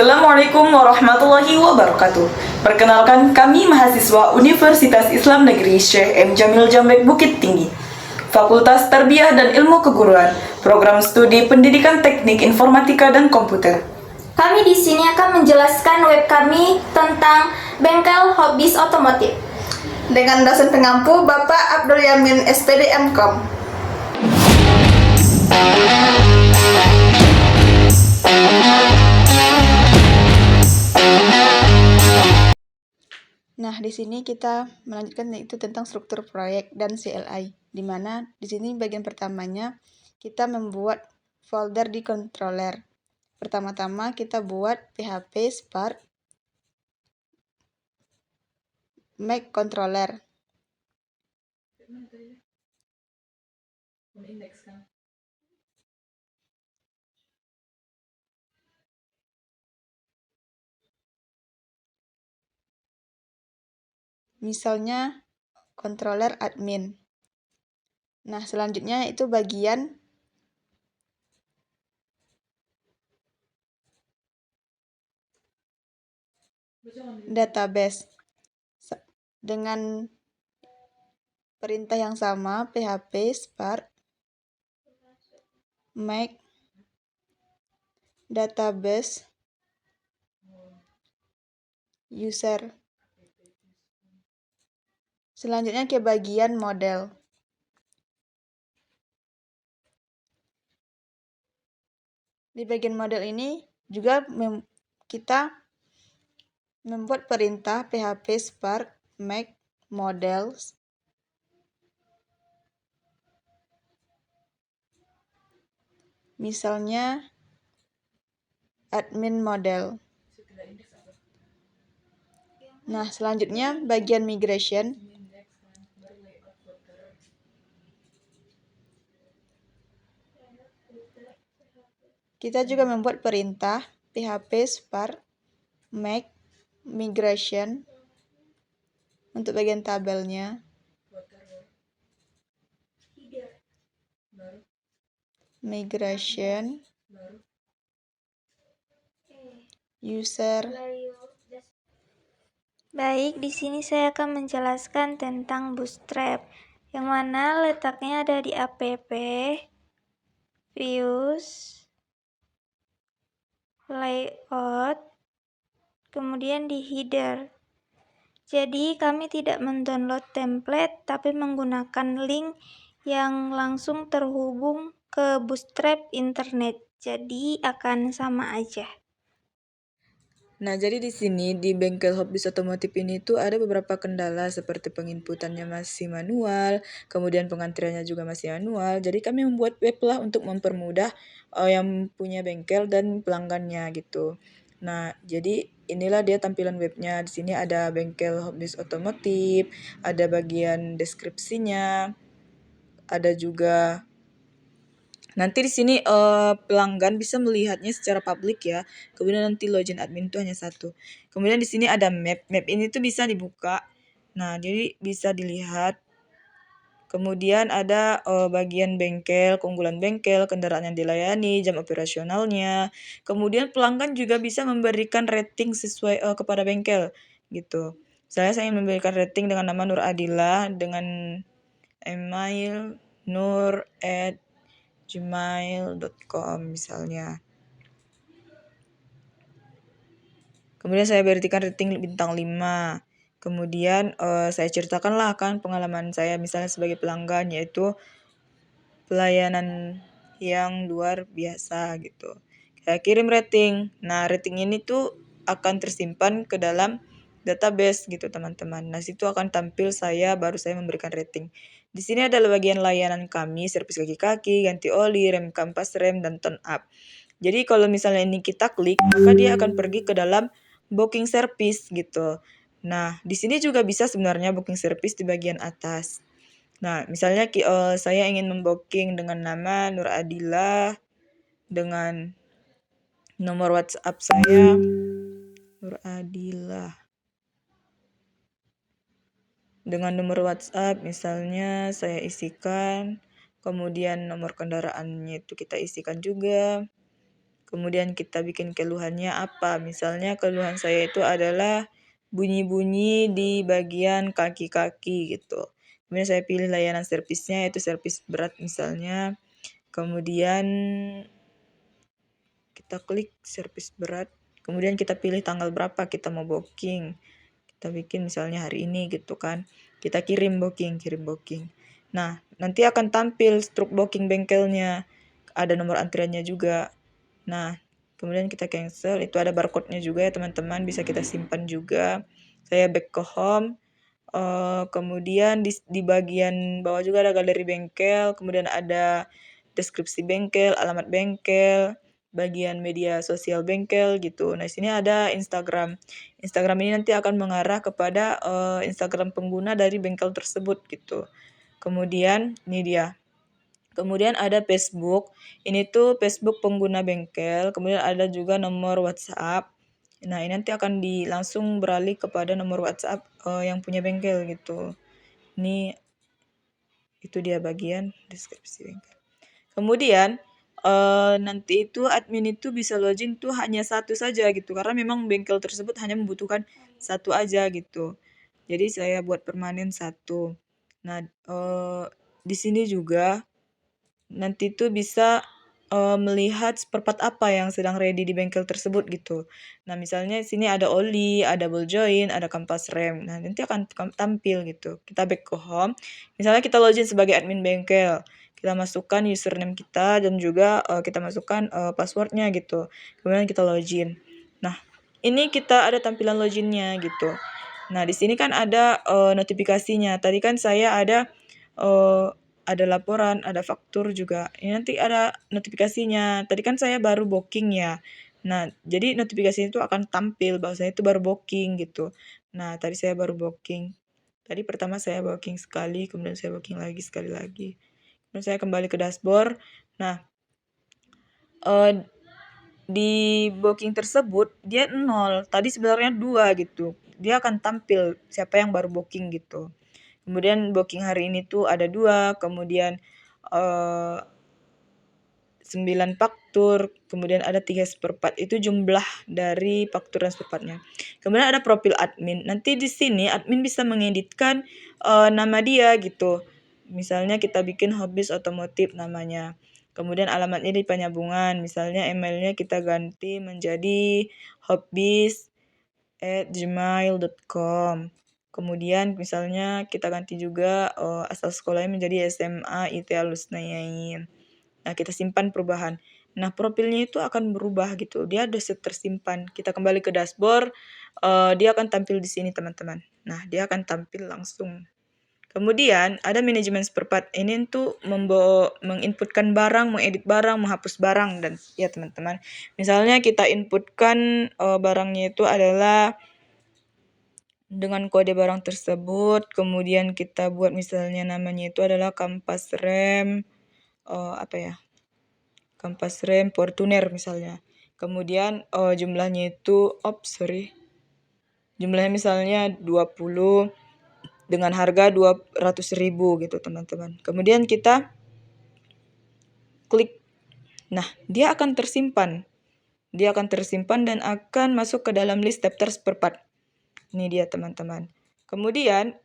Assalamualaikum warahmatullahi wabarakatuh. Perkenalkan, kami mahasiswa Universitas Islam Negeri Syekh M. Jamil Jambek Bukit Tinggi, Fakultas Tarbiyah dan Ilmu Keguruan, Program Studi Pendidikan Teknik Informatika dan Komputer. Kami di sini akan menjelaskan web kami tentang bengkel hobis otomotif dengan dosen pengampu Bapak Abdul Yamin SPD MKOM. Nah, di sini kita melanjutkan yaitu tentang struktur proyek dan CLI, di mana di sini bagian pertamanya kita membuat folder di controller. Pertama-tama kita buat PHP Spark Mac controller. Misalnya controller admin. Nah, selanjutnya itu bagian database. Dengan perintah yang sama, PHP Spark Mac database user. Selanjutnya ke bagian model. Di bagian model ini juga kita membuat perintah PHP Spark Mac models. Misalnya admin model. Nah, selanjutnya bagian migration. Kita juga membuat perintah PHP Spark Mac migration untuk bagian tabelnya. Migration user. Baik, di sini saya akan menjelaskan tentang Bootstrap, yang mana letaknya ada di app, views, layout, kemudian di header. Jadi kami tidak mendownload template, tapi menggunakan link yang langsung terhubung ke Bootstrap internet. Jadi akan sama aja. Nah, jadi di sini di bengkel hobis otomotif ini tuh ada beberapa kendala seperti penginputannya masih manual, kemudian pengantriannya juga masih manual. Jadi kami membuat web lah untuk mempermudah yang punya bengkel dan pelanggannya gitu. Nah, jadi inilah dia tampilan webnya. Di sini ada bengkel hobis otomotif, ada bagian deskripsinya, ada juga nanti di sini pelanggan bisa melihatnya secara publik ya. Kemudian nanti login admin itu hanya satu. Kemudian di sini ada map. Map ini tuh bisa dibuka. Nah, jadi bisa dilihat. Kemudian ada bagian bengkel, keunggulan bengkel, kendaraan yang dilayani, jam operasionalnya. Kemudian pelanggan juga bisa memberikan rating sesuai kepada bengkel gitu. Saya ingin memberikan rating dengan nama Nur Adila dengan email nur@gmail.com misalnya. Kemudian saya berikan rating bintang 5. Kemudian saya ceritakanlah kan pengalaman saya misalnya sebagai pelanggan, yaitu pelayanan yang luar biasa gitu. Saya kirim rating. Nah, rating ini tuh akan tersimpan ke dalam database gitu teman-teman. Nah, situ akan tampil baru saya memberikan rating. Di sini adalah bagian layanan kami, servis kaki-kaki, ganti oli, rem kampas rem, dan tone up. Jadi kalau misalnya ini kita klik, maka dia akan pergi ke dalam booking service gitu. Nah, di sini juga bisa sebenarnya booking service di bagian atas. Nah, misalnya saya ingin membooking dengan nama Nur Adila, dengan nomor WhatsApp saya Nur Adila. Dengan nomor WhatsApp misalnya saya isikan, kemudian nomor kendaraannya itu kita isikan juga. Kemudian kita bikin keluhannya apa. Misalnya keluhan saya itu adalah bunyi-bunyi di bagian kaki-kaki gitu. Kemudian saya pilih layanan servisnya, yaitu servis berat misalnya. Kemudian kita klik servis berat. Kemudian kita pilih tanggal berapa kita mau booking. Kita bikin misalnya hari ini gitu kan. Kita kirim booking. Nah, nanti akan tampil struk booking bengkelnya. Ada nomor antriannya juga. Nah, kemudian kita cancel. Itu ada barcode-nya juga ya teman-teman. Bisa kita simpan juga. Saya back ke home. Kemudian di bagian bawah juga ada galeri bengkel. Kemudian ada deskripsi bengkel, alamat bengkel, bagian media sosial bengkel gitu. Nah, di sini ada Instagram. Instagram ini nanti akan mengarah kepada Instagram pengguna dari bengkel tersebut gitu. Kemudian ini dia. Kemudian ada Facebook. Ini tuh Facebook pengguna bengkel. Kemudian ada juga nomor WhatsApp. Nah, ini nanti akan langsung beralih kepada nomor WhatsApp yang punya bengkel gitu. Ini itu dia bagian deskripsi bengkel. Kemudian nanti itu admin itu bisa login tuh hanya satu saja gitu, karena memang bengkel tersebut hanya membutuhkan satu aja gitu. Jadi saya buat permanen satu. Nah, di sini juga nanti tuh bisa melihat spare part apa yang sedang ready di bengkel tersebut gitu. Nah, misalnya di sini ada oli, ada ball joint, ada kampas rem. Nah, nanti akan tampil gitu. Kita back ke home. Misalnya kita login sebagai admin bengkel. Kita masukkan username kita dan juga kita masukkan passwordnya gitu. Kemudian kita login. Nah, ini kita ada tampilan loginnya gitu. Nah, di sini kan ada notifikasinya. Tadi kan saya ada laporan, ada faktur juga. Ini nanti ada notifikasinya. Tadi kan saya baru booking ya. Nah, jadi notifikasi itu akan tampil bahwa saya itu baru booking gitu. Nah, tadi saya baru booking. Tadi pertama saya booking sekali, kemudian saya booking lagi sekali lagi. Kemudian saya kembali ke dashboard. Nah, di booking tersebut dia 0. Tadi sebenarnya 2 gitu. Dia akan tampil siapa yang baru booking gitu. Kemudian booking hari ini tuh ada 2, kemudian 9 faktur, kemudian ada 3 seperempat. Itu jumlah dari faktur dan seperempatnya. Kemudian ada profil admin. Nanti di sini admin bisa mengeditkan nama dia gitu. Misalnya kita bikin Hobbies Otomotif namanya. Kemudian alamatnya di penyambungan. Misalnya emailnya kita ganti menjadi hobbies@gmail.com. Kemudian misalnya kita ganti juga asal sekolahnya menjadi SMA IT Alusnayain. Nah, kita simpan perubahan. Nah, profilnya itu akan berubah gitu. Dia ada tersimpan. Kita kembali ke dashboard, dia akan tampil di sini teman-teman. Nah, dia akan tampil langsung. Kemudian ada manajemen spare part. Ini tuh menginputkan barang, mengedit barang, menghapus barang dan ya teman-teman. Misalnya kita inputkan barangnya itu adalah dengan kode barang tersebut, kemudian kita buat misalnya namanya itu adalah kampas rem kampas rem Fortuner misalnya. Kemudian jumlahnya itu jumlahnya misalnya 20 dengan harga 200.000 gitu teman-teman. Kemudian kita klik. Nah, dia akan tersimpan. Dia akan tersimpan dan akan masuk ke dalam list daftar spare part. Ini dia teman-teman. Kemudian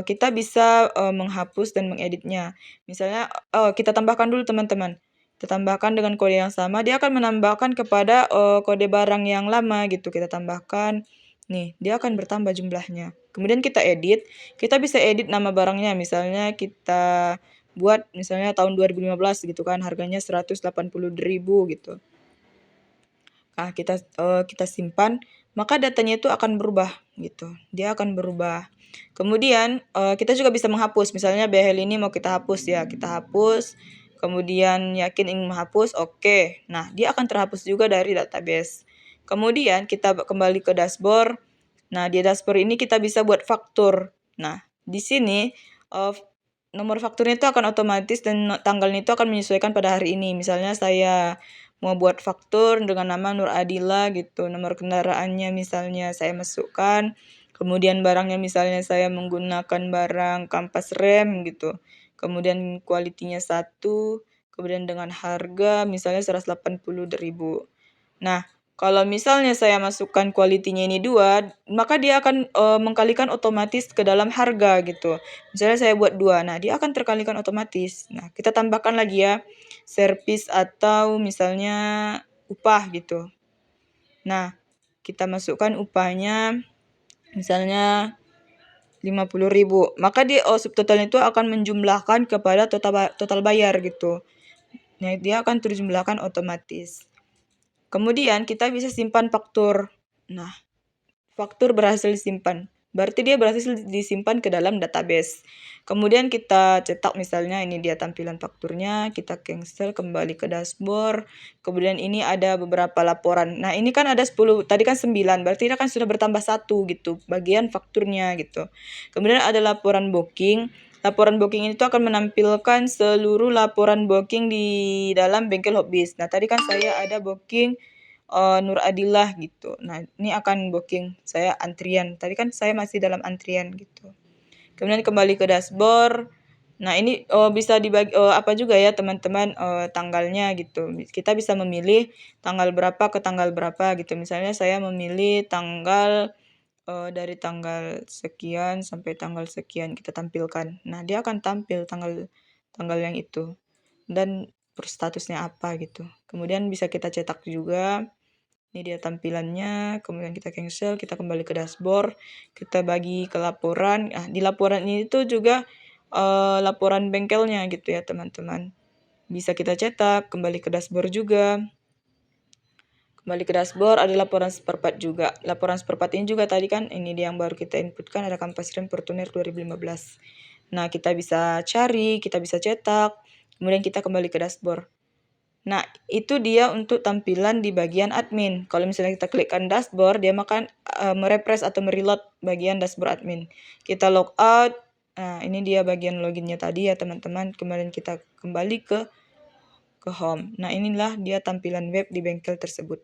kita bisa menghapus dan mengeditnya. Misalnya kita tambahkan dulu teman-teman. Kita tambahkan dengan kode yang sama. Dia akan menambahkan kepada kode barang yang lama gitu. Kita tambahkan. Nih, dia akan bertambah jumlahnya. Kemudian kita edit. Kita bisa edit nama barangnya. Misalnya kita buat misalnya tahun 2015 gitu kan. Harganya 180.000 gitu. Nah, kita simpan, maka datanya itu akan berubah gitu. Dia akan berubah. Kemudian kita juga bisa menghapus. Misalnya behel ini mau kita hapus ya, kita hapus. Kemudian yakin ingin menghapus, oke. Nah, dia akan terhapus juga dari database. Kemudian kita kembali ke dashboard. Nah, di dashboard ini kita bisa buat faktur. Nah, di sini nomor fakturnya itu akan otomatis dan tanggalnya itu akan menyesuaikan pada hari ini. Misalnya saya mau buat faktur dengan nama Nur Adila gitu. Nomor kendaraannya misalnya saya masukkan. Kemudian barangnya misalnya saya menggunakan barang kampas rem gitu. Kemudian kualitinya 1. Kemudian dengan harga misalnya 180.000. Nah, kalau misalnya saya masukkan quality-nya ini 2, maka dia akan mengkalikan otomatis ke dalam harga gitu. Misalnya saya buat 2, nah dia akan terkalikan otomatis. Nah, kita tambahkan lagi ya, service atau misalnya upah gitu. Nah, kita masukkan upahnya misalnya 50.000. Maka di subtotal itu akan menjumlahkan kepada total bayar gitu. Nah, dia akan terjumlahkan otomatis. Kemudian kita bisa simpan faktur. Nah, faktur berhasil disimpan. Berarti dia berhasil disimpan ke dalam database. Kemudian kita cetak misalnya ini dia tampilan fakturnya, kita cancel kembali ke dashboard. Kemudian ini ada beberapa laporan. Nah, ini kan ada 10, tadi kan 9, berarti ini kan sudah bertambah 1 gitu, bagian fakturnya gitu. Kemudian ada laporan booking. Laporan booking itu akan menampilkan seluruh laporan booking di dalam bengkel Hobbies. Nah, tadi kan saya ada booking Nur Adillah gitu. Nah, ini akan booking saya antrian. Tadi kan saya masih dalam antrian gitu. Kemudian kembali ke dashboard. Nah, ini bisa dibagi apa juga ya teman-teman tanggalnya gitu. Kita bisa memilih tanggal berapa ke tanggal berapa gitu. Misalnya saya memilih tanggal dari tanggal sekian sampai tanggal sekian kita tampilkan. Nah, dia akan tampil tanggal yang itu dan statusnya apa gitu. Kemudian bisa kita cetak juga. Ini dia tampilannya, kemudian kita cancel, kita kembali ke dashboard, kita bagi ke laporan. Nah, di laporan ini tuh juga laporan bengkelnya gitu ya teman-teman. Bisa kita cetak, kembali ke dashboard juga. Kembali ke dashboard, ada laporan seperempat juga. Laporan seperempat ini juga tadi kan, ini dia yang baru kita inputkan, ada Kampas Rem Portuner 2015. Nah, kita bisa cari, kita bisa cetak, kemudian kita kembali ke dashboard. Nah, itu dia untuk tampilan di bagian admin. Kalau misalnya kita klikkan dashboard, dia akan merefresh atau mereload bagian dashboard admin. Kita log out. Nah, ini dia bagian loginnya tadi ya teman-teman. Kemudian kita kembali ke home. Nah, inilah dia tampilan web di bengkel tersebut.